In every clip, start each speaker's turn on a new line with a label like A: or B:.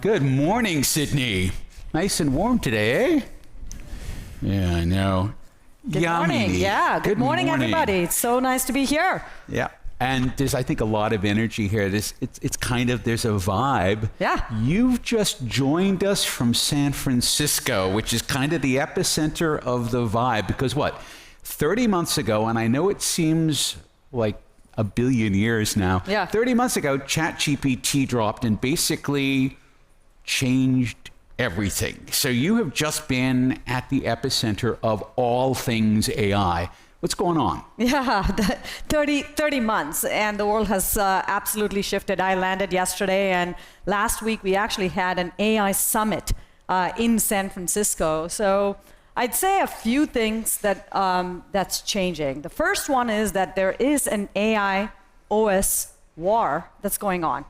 A: Good morning, Sydney. Nice and warm today, eh? Yeah, I know.
B: Good morning. Yeah, good morning, everybody. It's so nice to be here.
A: Yeah, and there's, I think, a lot of energy here. It's kind of, there's a vibe.
B: Yeah.
A: You've just joined us from San Francisco, which is kind of the epicenter of the vibe, because what, 30 months ago, and I know it seems like a billion years now.
B: Yeah.
A: 30 months ago, ChatGPT dropped and basically changed everything. So you have just been at the epicenter of all things AI. What's going on?
B: Yeah, 30 months, and the world has absolutely shifted. I landed yesterday, and last week we actually had an AI summit in San Francisco. So I'd say a few things that that's changing. The first one is that there is an AI OS war that's going on.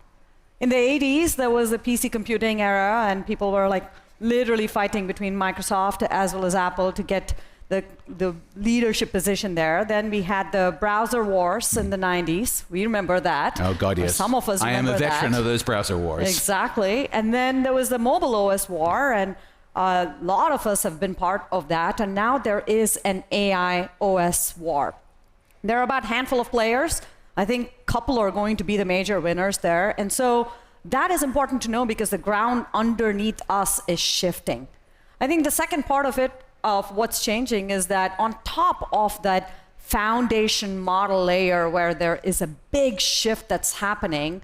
B: In the 80s, there was the PC computing era, and people were like literally fighting between Microsoft as well as Apple to get the leadership position there. Then we had the browser wars in the 90s. We remember that.
A: Oh, God, yes.
B: Some of us remember that.
A: I am a veteran of those browser wars.
B: Exactly. And then there was the mobile OS war, and a lot of us have been part of that. And now there is an AI OS war. There are about a handful of players. I think a couple are going to be the major winners there. And so that is important to know because the ground underneath us is shifting. I think the second part of it, of what's changing, is that on top of that foundation model layer where there is a big shift that's happening,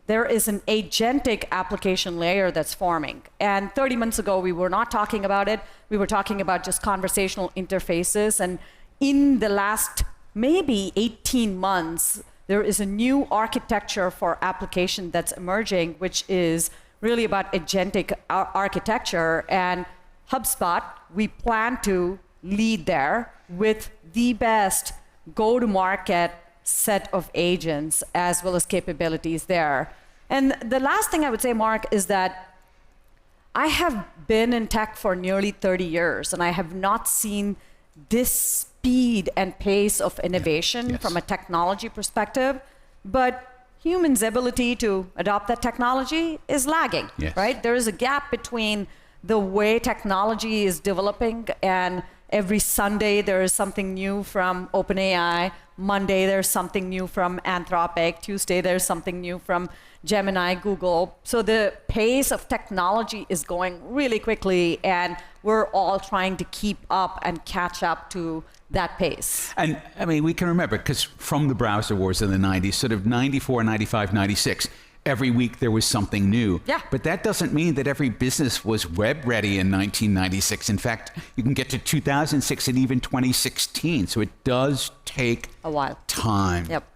B: there is an agentic application layer that's forming. And 30 months ago, we were not talking about it. We were talking about just conversational interfaces. And in the last maybe 18 months, there is a new architecture for application that's emerging, which is really about agentic architecture. And HubSpot, we plan to lead there with the best go-to-market set of agents as well as capabilities there. And the last thing I would say, Mark, is that I have been in tech for nearly 30 years, and I have not seen this speed and pace of innovation from a technology perspective, but humans' ability to adopt that technology is lagging, right? There is a gap between the way technology is developing, and every Sunday there is something new from OpenAI, Monday there's something new from Anthropic, Tuesday there's something new from Gemini, Google. So the pace of technology is going really quickly, and we're all trying to keep up and catch up to that pace.
A: And I mean, we can remember, because from the browser wars in the 90s, sort of 94, 95, 96, every week there was something new.
B: Yeah.
A: But that doesn't mean that every business was web ready in 1996. In fact, you can get to 2006 and even 2016. So it does take
B: a while.
A: Time.
B: Yep.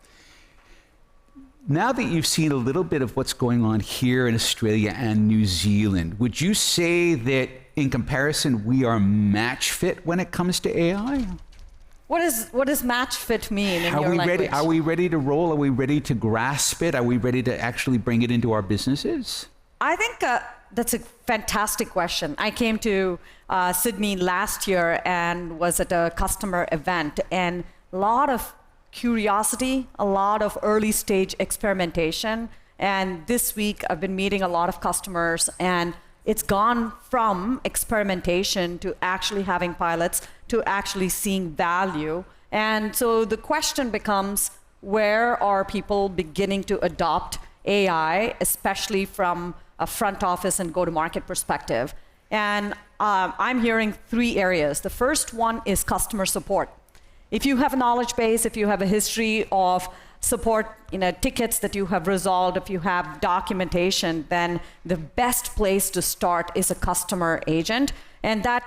A: Now that you've seen a little bit of what's going on here in Australia and New Zealand, would you say that in comparison, we are match fit when it comes to AI?
B: What does match fit mean in your language?
A: Are we ready to roll? Are we ready to grasp it? Are we ready to actually bring it into our businesses?
B: I think that's a fantastic question. I came to Sydney last year and was at a customer event, and a lot of curiosity, a lot of early stage experimentation. And this week I've been meeting a lot of customers, and it's gone from experimentation to actually having pilots to actually seeing value. And so the question becomes, where are people beginning to adopt AI, especially from a front office and go-to-market perspective? And I'm hearing three areas. The first one is customer support. If you have a knowledge base, if you have a history of support, tickets that you have resolved, if you have documentation, then the best place to start is a customer agent, and that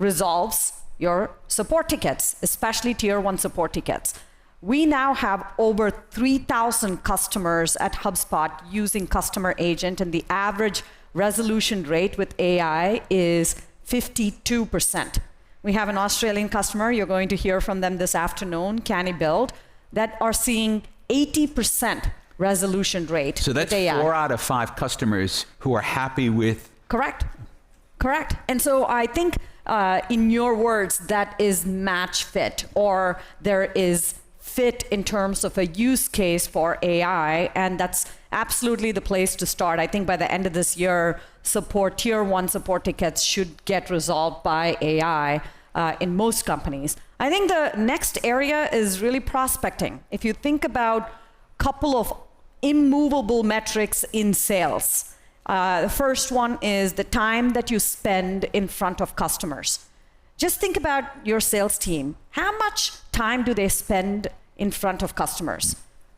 B: resolves your support tickets, especially tier 1 support tickets. We now have over 3,000 customers at HubSpot using customer agent, and the average resolution rate with AI is 52%. We have an Australian customer, you're going to hear from them this afternoon, candid, that are seeing 80% resolution rate.
A: So that's 4 out of 5 customers who are happy with.
B: Correct. And so I think in your words, that is match fit, or there is fit in terms of a use case for AI, and that's absolutely the place to start. I think by the end of this year, support, tier one support tickets should get resolved by AI in most companies. I think the next area is really prospecting. If you think about a couple of immovable metrics in sales, the first one is the time that you spend in front of customers. Just think about your sales team. How much time do they spend in front of customers?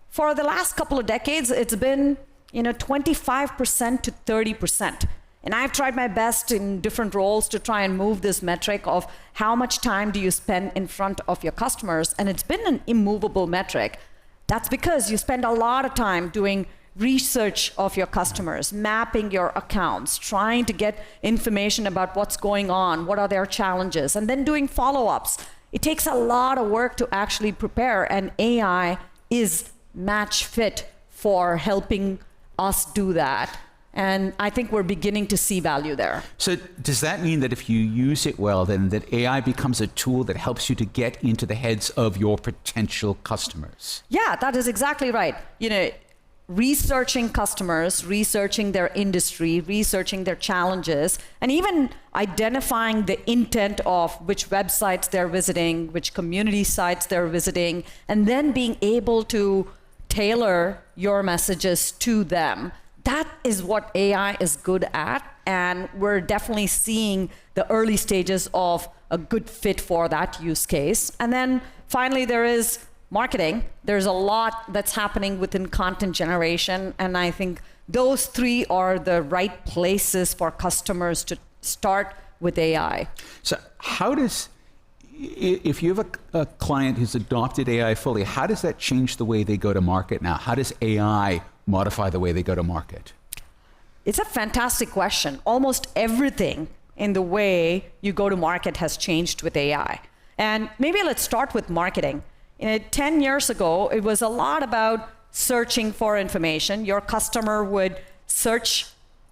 B: For the last couple of decades, it's been 25% to 30%. And I've tried my best in different roles to try and move this metric of how much time do you spend in front of your customers, and it's been an immovable metric. That's because you spend a lot of time doing research of your customers, mapping your accounts, trying to get information about what's going on, what are their challenges, and then doing follow-ups. It takes a lot of work to actually prepare, and AI is match fit for helping us do that. And I think we're beginning to see value there.
A: So does that mean that if you use it well, then that AI becomes a tool that helps you to get into the heads of your potential customers?
B: Yeah, that is exactly right. Researching customers, researching their industry, researching their challenges, and even identifying the intent of which websites they're visiting, which community sites they're visiting, and then being able to tailor your messages to them. That is what AI is good at, and we're definitely seeing the early stages of a good fit for that use case. And then finally, there is marketing. There's a lot that's happening within content generation, and I think those three are the right places for customers to start with AI.
A: So how does, if you have a client who's adopted AI fully, how does that change the way they go to market now? How does AI modify the way they go to market?
B: It's a fantastic question. Almost everything in the way you go to market has changed with AI. And maybe let's start with marketing. 10 years ago, it was a lot about searching for information. Your customer would search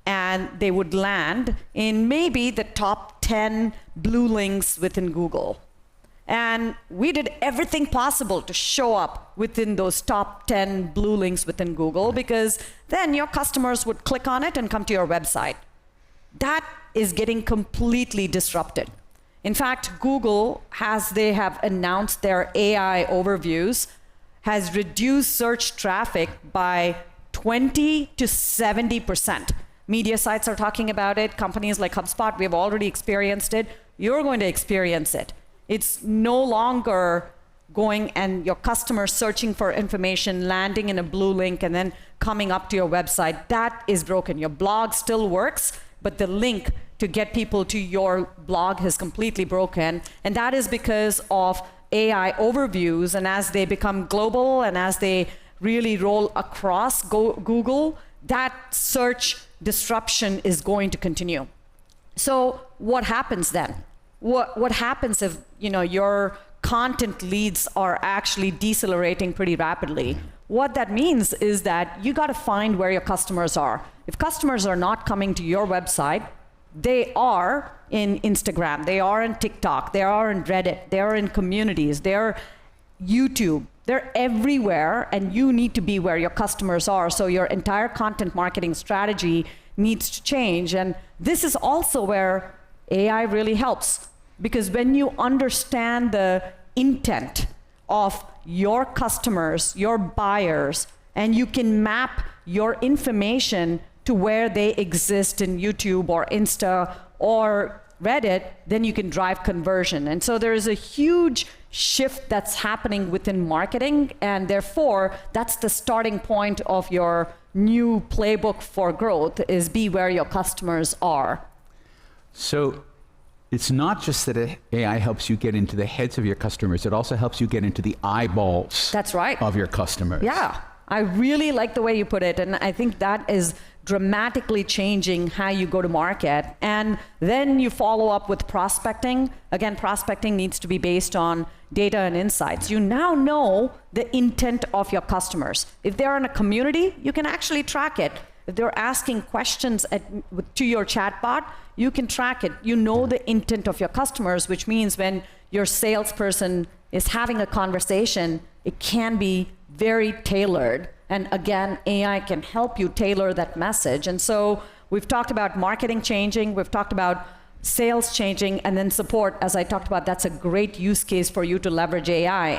B: and they would land in maybe the top 10 blue links within Google. And we did everything possible to show up within those top 10 blue links within Google, because then your customers would click on it and come to your website. That is getting completely disrupted. In fact, Google, as they have announced their AI overviews, has reduced search traffic by 20 to 70%. Media sites are talking about it. Companies like HubSpot, we've already experienced it. You're going to experience it. It's no longer going and your customers searching for information, landing in a blue link, and then coming up to your website. That is broken. Your blog still works, but the link to get people to your blog is completely broken. And that is because of AI overviews. And as they become global and as they really roll across Google, that search disruption is going to continue. So what happens then? What happens if your content leads are actually decelerating pretty rapidly? What that means is that you got to find where your customers are. If customers are not coming to your website, they are in Instagram, they are in TikTok, they are in Reddit, they are in communities, they're YouTube. They're everywhere, and you need to be where your customers are. So your entire content marketing strategy needs to change. And this is also where AI really helps, because when you understand the intent of your customers, your buyers, and you can map your information to where they exist in YouTube or Insta or Reddit, then you can drive conversion. And so there is a huge shift that's happening within marketing, and therefore that's the starting point of your new playbook for growth, is be where your customers are.
A: So it's not just that AI helps you get into the heads of your customers, it also helps you get into the eyeballs
B: That's right.
A: of your customers.
B: Yeah, I really like the way you put it, and I think that is dramatically changing how you go to market. And then you follow up with prospecting. Again, prospecting needs to be based on data and insights. You now know the intent of your customers. If they're in a community, you can actually track it. If they're asking questions to your chatbot, you can track it. You know the intent of your customers, which means when your salesperson is having a conversation, it can be very tailored. And again, AI can help you tailor that message. And so we've talked about marketing changing, we've talked about sales changing, and then support, as I talked about, that's a great use case for you to leverage AI.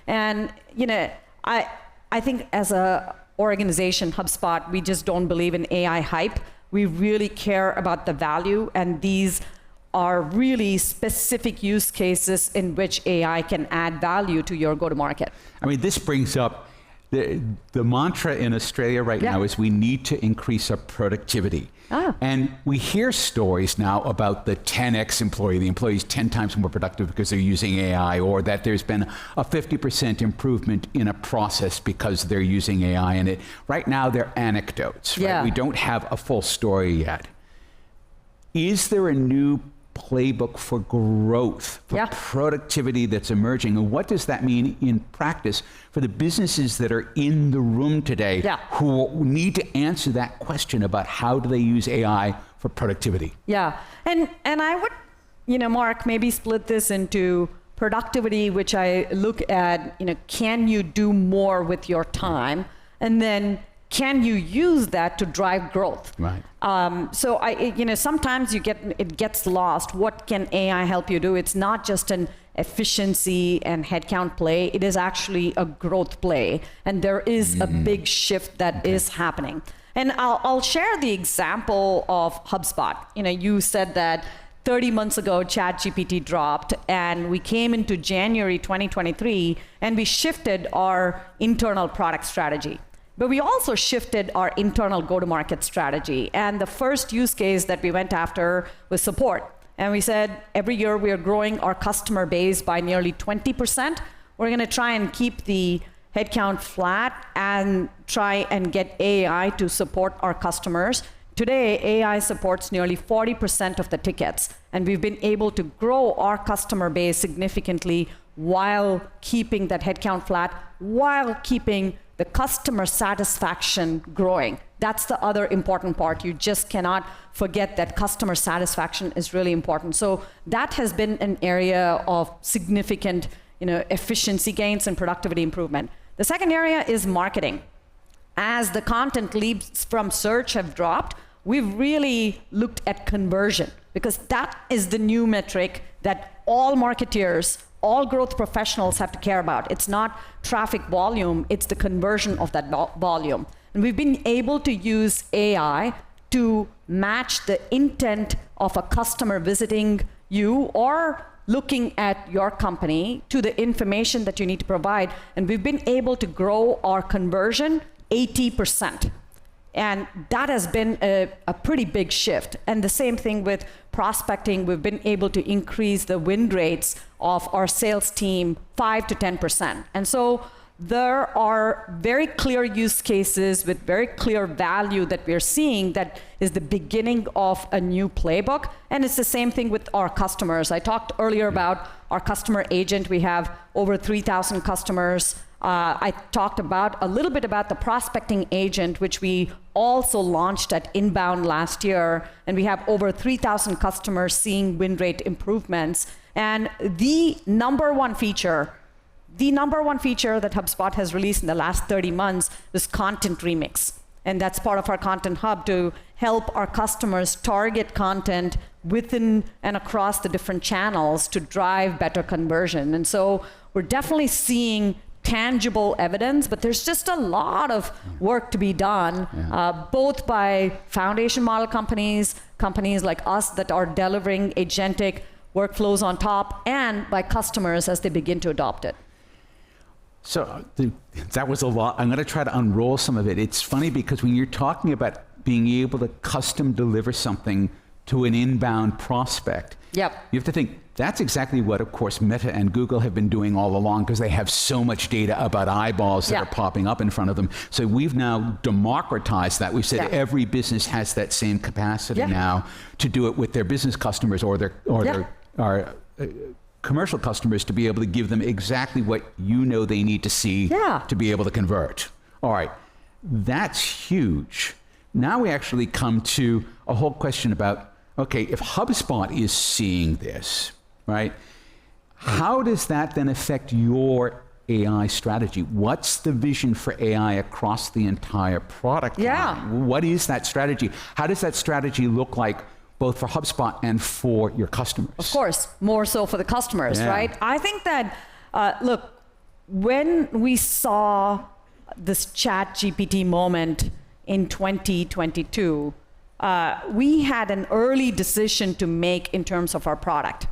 B: And you know, I think as a organization, HubSpot, we just don't believe in AI hype. We really care about the value, and these are really specific use cases in which AI can add value to your go-to-market.
A: I mean, this brings up the mantra in Australia right now is we need to increase our productivity. And we hear stories now about the 10x employee, the employee's 10 times more productive because they're using AI, or that there's been a 50% improvement in a process because they're using AI. And right now they're anecdotes, right? We don't have a full story yet. Is there a new playbook for growth, for productivity that's emerging? And what does that mean in practice for the businesses that are in the room today who need to answer that question about how do they use AI for productivity?
B: And I would, you know, Mark, maybe split this into productivity, which I look at, you know, can you do more with your time? And then can you use that to drive growth?
A: Right.
B: So you know, sometimes it gets lost. What can AI help you do? It's not just an efficiency and headcount play. It is actually a growth play, and there is a big shift that is happening. And I'll share the example of HubSpot. You know, you said that 30 months ago, ChatGPT dropped, and we came into January 2023, and we shifted our internal product strategy. But we also shifted our internal go-to-market strategy. And the first use case that we went after was support. And we said, every year we are growing our customer base by nearly 20%. We're going to try and keep the headcount flat and try and get AI to support our customers. Today, AI supports nearly 40% of the tickets. And we've been able to grow our customer base significantly while keeping that headcount flat, while keeping the customer satisfaction growing. That's the other important part. You just cannot forget that customer satisfaction is really important. So that has been an area of significant, you know, efficiency gains and productivity improvement. The second area is marketing. As the content leads from search have dropped, we've really looked at conversion, because that is the new metric that all marketeers, all growth professionals have to care about. It's not traffic volume, it's the conversion of that volume. And we've been able to use AI to match the intent of a customer visiting you or looking at your company to the information that you need to provide. And we've been able to grow our conversion 80%. And that has been a pretty big shift. And the same thing with prospecting. We've been able to increase the win rates of our sales team 5 to 10%. And so there are very clear use cases with very clear value that we're seeing that is the beginning of a new playbook. And it's the same thing with our customers. I talked earlier about our customer agent. We have over 3,000 customers. I talked about a little bit about the prospecting agent, which we also launched at Inbound last year, and we have over 3,000 customers seeing win rate improvements. And the number one feature that HubSpot has released in the last 30 months is Content Remix. And that's part of our Content Hub to help our customers target content within and across the different channels to drive better conversion. And so we're definitely seeing tangible evidence, but there's just a lot of work to be done, both by foundation model companies like us that are delivering agentic workflows on top, and by customers as they begin to adopt it.
A: So that was a lot. I'm going to try to unroll some of it. It's funny because when you're talking about being able to custom deliver something to an inbound prospect, you have to think, that's exactly what, of course, Meta and Google have been doing all along, because they have so much data about eyeballs that are popping up in front of them. So we've now democratized that. We've said every business has that same capacity now to do it with their business customers or their commercial customers, to be able to give them exactly what you know they need to see to be able to convert. All right, that's huge. Now we actually come to a whole question about, okay, if HubSpot is seeing this, right, how does that then affect your AI strategy. What's the vision for AI across the entire product line? What is that strategy? How does that strategy look like both for HubSpot and for your customers?
B: Of course, more so for the customers, right? I think that, look, when we saw this chat GPT moment in 2022, we had an early decision to make in terms of our product.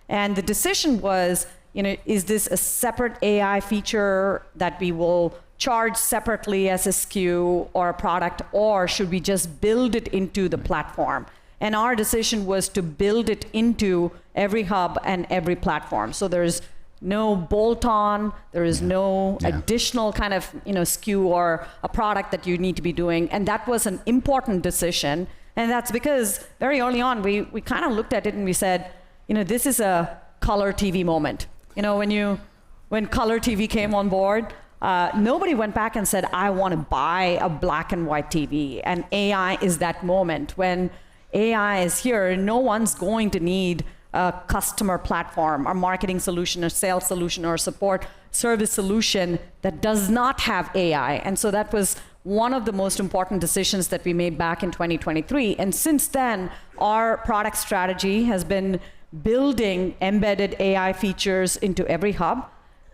B: And the decision was, is this a separate AI feature that we will charge separately as a SKU or a product, or should we just build it into the platform? And our decision was to build it into every hub and every platform. So there's no bolt-on, there is no additional kind of SKU or a product that you need to be doing. And that was an important decision. And that's because very early on, we kind of looked at it and we said, this is a color TV moment. When color TV came on board, nobody went back and said, I want to buy a black and white TV. And AI is that moment. When AI is here, no one's going to need a customer platform or marketing solution or sales solution or support service solution that does not have AI. And so that was one of the most important decisions that we made back in 2023. And since then, our product strategy has been building embedded AI features into every hub,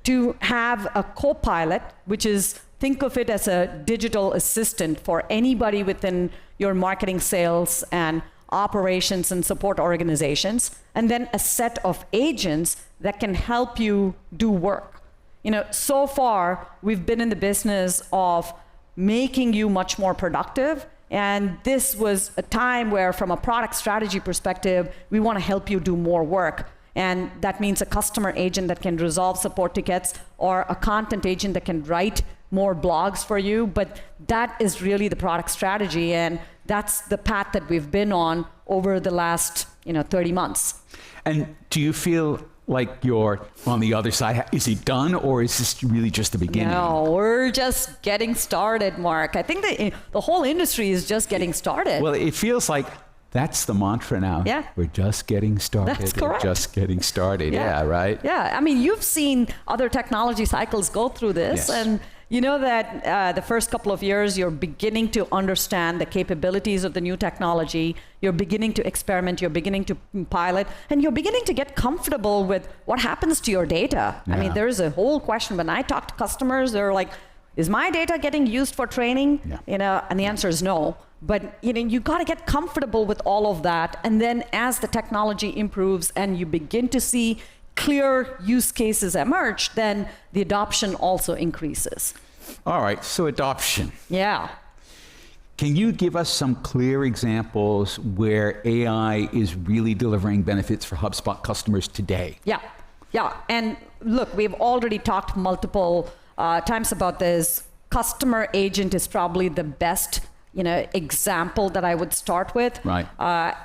B: to have a co-pilot, which is, think of it as a digital assistant for anybody within your marketing, sales, and operations and support organizations, and then a set of agents that can help you do work. So far, we've been in the business of making you much more productive. And this was a time where, from a product strategy perspective, we want to help you do more work. And that means a customer agent that can resolve support tickets, or a content agent that can write more blogs for you. But that is really the product strategy. And that's the path that we've been on over the last 30 months. And
A: do you feel like you're on the other side? Is it done, or is this really just the beginning?
B: No, we're just getting started, Mark. I think that the whole industry is just getting started.
A: Well, it feels like that's the mantra now.
B: Yeah.
A: We're just getting started.
B: That's correct.
A: We're just getting started. Yeah, right?
B: Yeah, I mean, you've seen other technology cycles go through this.
A: Yes.
B: And you know that the first couple of years, you're beginning to understand the capabilities of the new technology. You're beginning to experiment. You're beginning to pilot. And you're beginning to get comfortable with what happens to your data.
A: Yeah.
B: I mean, there's a whole question. When I talk to customers, they're like, is my data getting used for training?
A: Yeah.
B: And the answer is no. But you got to get comfortable with all of that. And then as the technology improves and you begin to see clear use cases emerge, then the adoption also increases.
A: All right, so adoption.
B: Yeah.
A: Can you give us some clear examples where AI is really delivering benefits for HubSpot customers today?
B: Yeah. And look, we've already talked multiple times about this. Customer agent is probably the best example that I would start with.
A: Right.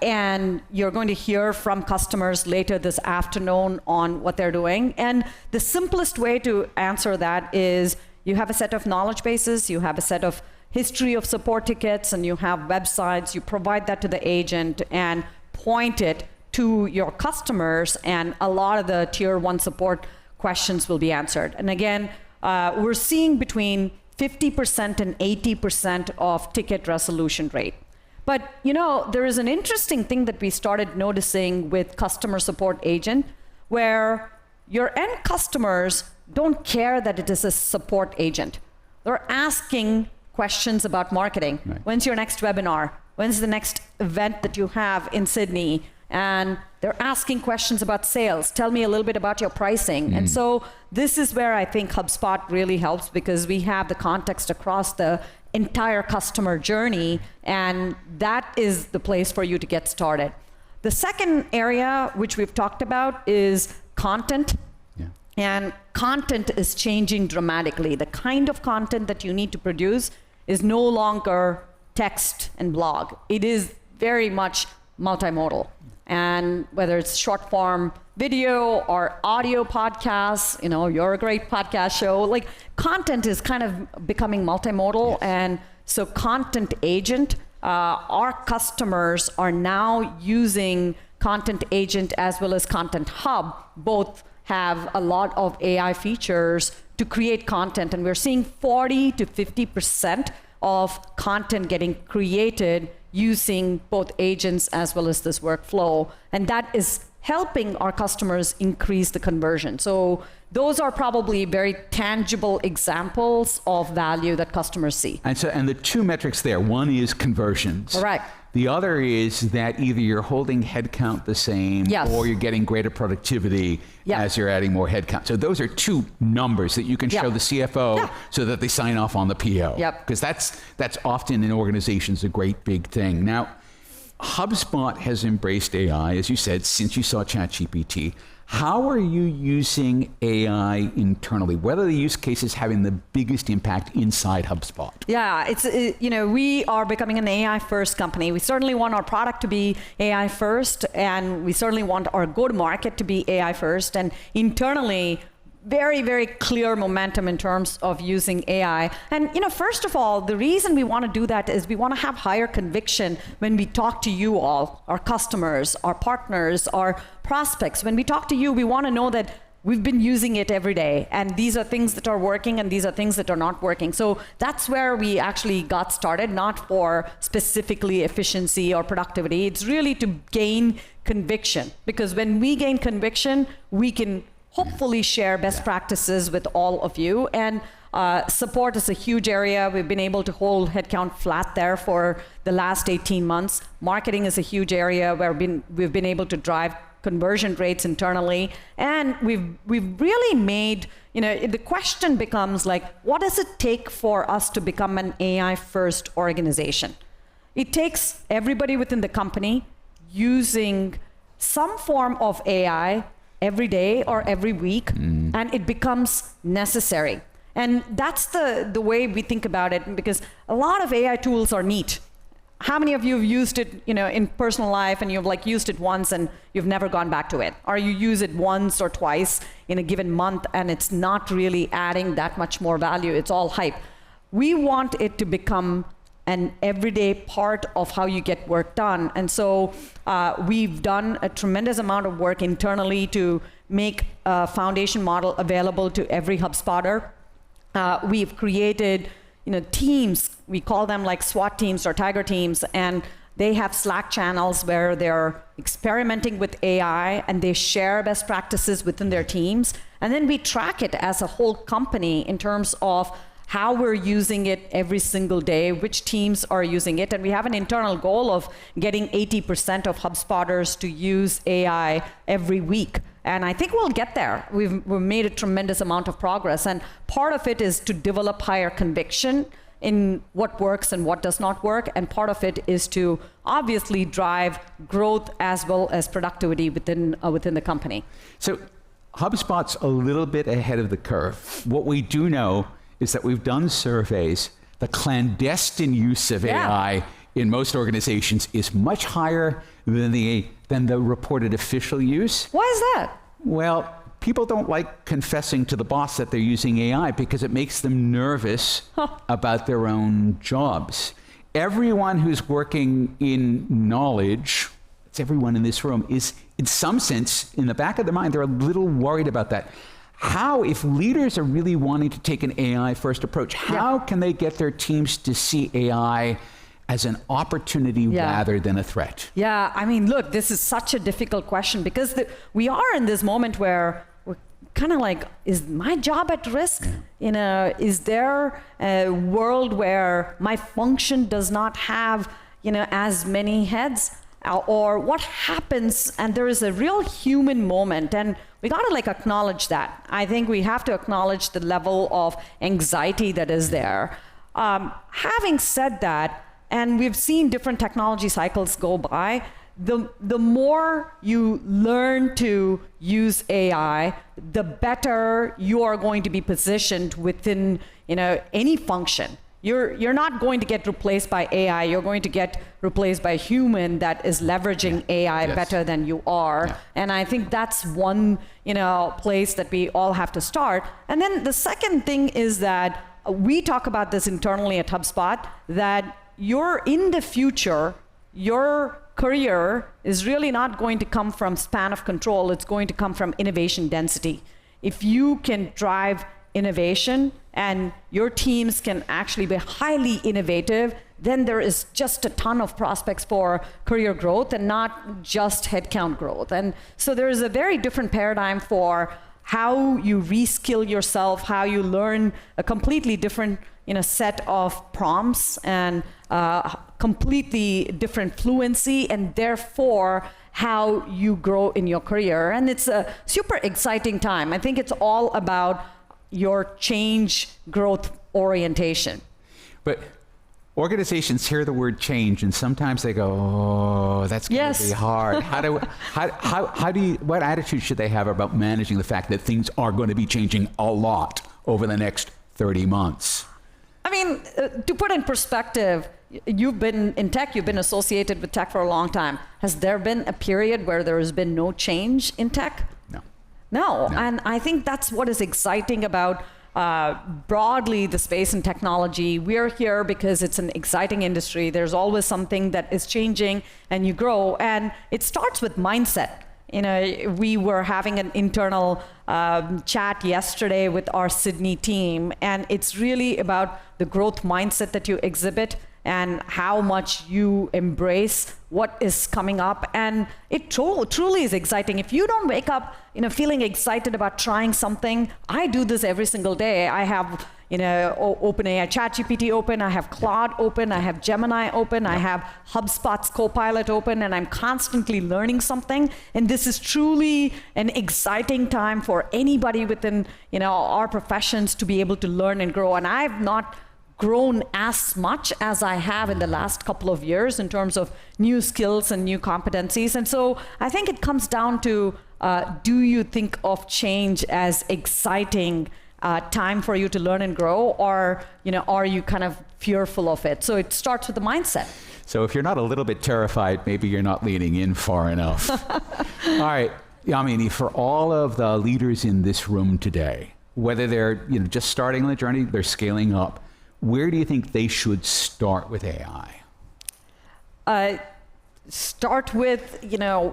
B: And you're going to hear from customers later this afternoon on what they're doing. And the simplest way to answer that is, you have a set of knowledge bases, you have a set of history of support tickets, and you have websites. You provide that to the agent and point it to your customers, and a lot of the tier 1 support questions will be answered. And again, we're seeing between 50% and 80% of ticket resolution rate. But there is an interesting thing that we started noticing with customer support agent, where your end customers don't care that it is a support agent. They're asking questions about marketing.
A: Right.
B: When's your next webinar? When's the next event that you have in Sydney? And they're asking questions about sales. Tell me a little bit about your pricing. And so this is where I think HubSpot really helps, because we have the context across the entire customer journey, and that is the place for you to get started. The second area, which we've talked about, is content.
A: Yeah.
B: And content is changing dramatically. The kind of content that you need to produce is no longer text and blog. It is very much multimodal. And whether it's short form video or audio podcasts, you're a great podcast show, like, content is kind of becoming multimodal.
A: Yes.
B: And so Content Agent, our customers are now using Content Agent as well as Content Hub, both have a lot of AI features to create content, and we're seeing 40 to 50% of content getting created using both agents as well as this workflow, and that is helping our customers increase the conversion. So those are probably very tangible examples of value that customers see.
A: And the two metrics there, one is conversions.
B: Correct.
A: The other is that either you're holding headcount the same,
B: Yes.
A: or you're getting greater productivity as you're adding more headcount. So those are two numbers that you can show the CFO so that they sign off on the PO. Because that's often in organizations a great big thing. Now, HubSpot has embraced AI, as you said, since you saw ChatGPT. How are you using AI internally? What are the use cases having the biggest impact inside HubSpot?
B: Yeah, we are becoming an AI first company. We certainly want our product to be AI first, and we certainly want our go-to-market to be AI first. And internally, very, very clear momentum in terms of using AI. And first of all, the reason we want to do that is we want to have higher conviction when we talk to you all, our customers, our partners, our prospects. When we talk to you, we want to know that we've been using it every day, and these are things that are working and these are things that are not working. So that's where we actually got started, not for specifically efficiency or productivity. It's really to gain conviction, because when we gain conviction, we can hopefully share best practices with all of you. And support is a huge area. We've been able to hold headcount flat there for the last 18 months. Marketing is a huge area where we've been able to drive conversion rates internally. And we've really made, the question becomes like, what does it take for us to become an AI first organization? It takes everybody within the company using some form of AI every day or every week, and it becomes necessary. And that's the way we think about it, because a lot of AI tools are neat. How many of you have used it in personal life, and you've used it once and you've never gone back to it? Or you use it once or twice in a given month and it's not really adding that much more value, it's all hype. We want it to become an everyday part of how you get work done. And so we've done a tremendous amount of work internally to make a foundation model available to every HubSpotter. We've created teams, we call them like SWAT teams or Tiger teams, and they have Slack channels where they're experimenting with AI and they share best practices within their teams. And then we track it as a whole company in terms of how we're using it every single day, which teams are using it. And we have an internal goal of getting 80% of HubSpotters to use AI every week. And I think we'll get there. We've made a tremendous amount of progress. And part of it is to develop higher conviction in what works and what does not work. And part of it is to obviously drive growth as well as productivity within the company.
A: So HubSpot's a little bit ahead of the curve. What we do know is that we've done surveys. The clandestine use of AI in most organizations is much higher than the reported official use.
B: Why is that?
A: Well, people don't like confessing to the boss that they're using AI because it makes them nervous about their own jobs. Everyone who's working in knowledge, it's everyone in this room, is in some sense, in the back of their mind, they're a little worried about that. How, if leaders are really wanting to take an AI first approach, how can they get their teams to see AI as an opportunity rather than a threat?
B: Yeah, I mean, look, this is such a difficult question because we are in this moment where we're kind of like, is my job at risk? Is there a world where my function does not have, as many heads? Or what happens, and there is a real human moment, and we got to acknowledge that. I think we have to acknowledge the level of anxiety that is there. Having said that, and we've seen different technology cycles go by, the more you learn to use AI, the better you are going to be positioned within any function. You're not going to get replaced by AI. You're going to get replaced by a human that is leveraging AI better than you are. Yeah. And I think that's one place that we all have to start. And then the second thing is that we talk about this internally at HubSpot, that you're in the future, your career is really not going to come from span of control, it's going to come from innovation density. If you can drive innovation and your teams can actually be highly innovative, then there is just a ton of prospects for career growth and not just headcount growth. And so there is a very different paradigm for how you reskill yourself, how you learn a completely different set of prompts and completely different fluency, and therefore how you grow in your career. And it's a super exciting time. I think it's all about your change growth orientation.
A: But organizations hear the word change and sometimes they go, oh, that's going to be hard. What attitude should they have about managing the fact that things are going to be changing a lot over the next 30 months?
B: I mean, to put in perspective, you've been in tech, you've been associated with tech for a long time. Has there been a period where there has been no change in tech? No. And I think that's what is exciting about broadly the space and technology. We're here because it's an exciting industry. There's always something that is changing and you grow. And it starts with mindset. We were having an internal chat yesterday with our Sydney team, and it's really about the growth mindset that you exhibit and how much you embrace what is coming up. And it truly is exciting. If you don't wake up feeling excited about trying something, I do this every single day. I have OpenAI ChatGPT open, I have Claude open, I have Gemini open, I have HubSpot's Copilot open, and I'm constantly learning something. And this is truly an exciting time for anybody within our professions to be able to learn and grow. And I've not grown as much as I have in the last couple of years in terms of new skills and new competencies. And so I think it comes down to, do you think of change as exciting time for you to learn and grow, or are you kind of fearful of it? So it starts with the mindset.
A: So if you're not a little bit terrified, maybe you're not leaning in far enough. All right, Yamini, for all of the leaders in this room today, whether they're just starting on the journey, they're scaling up, where do you think they should start with AI?
B: Start with,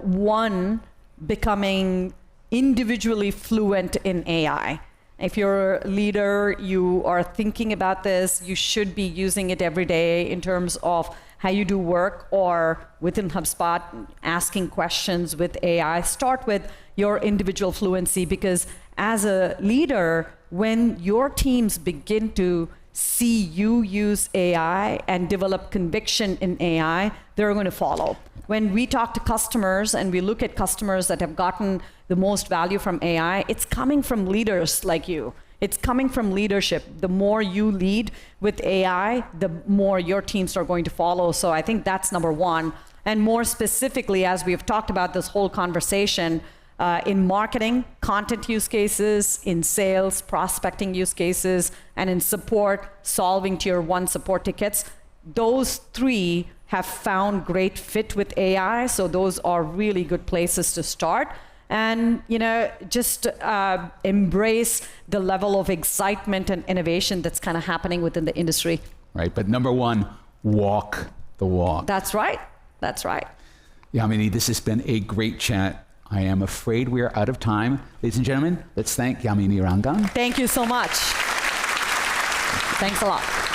B: one, becoming individually fluent in AI. If you're a leader, you are thinking about this, you should be using it every day in terms of how you do work, or within HubSpot, asking questions with AI. Start with your individual fluency, because as a leader, when your teams begin to see you use AI and develop conviction in AI, they're going to follow. When we talk to customers and we look at customers that have gotten the most value from AI, it's coming from leaders like you. It's coming from leadership. The more you lead with AI, the more your teams are going to follow. So I think that's number one. And more specifically, as we've talked about this whole conversation, in marketing, content use cases, in sales, prospecting use cases, and in support, solving tier 1 support tickets, those three have found great fit with AI. So those are really good places to start. And just embrace the level of excitement and innovation that's kind of happening within the industry.
A: Right, but number one, walk the walk.
B: That's right. That's right.
A: Yamini, this has been a great chat. I am afraid we are out of time. Ladies and gentlemen, let's thank Yamini Rangan.
B: Thank you so much. Thanks a lot.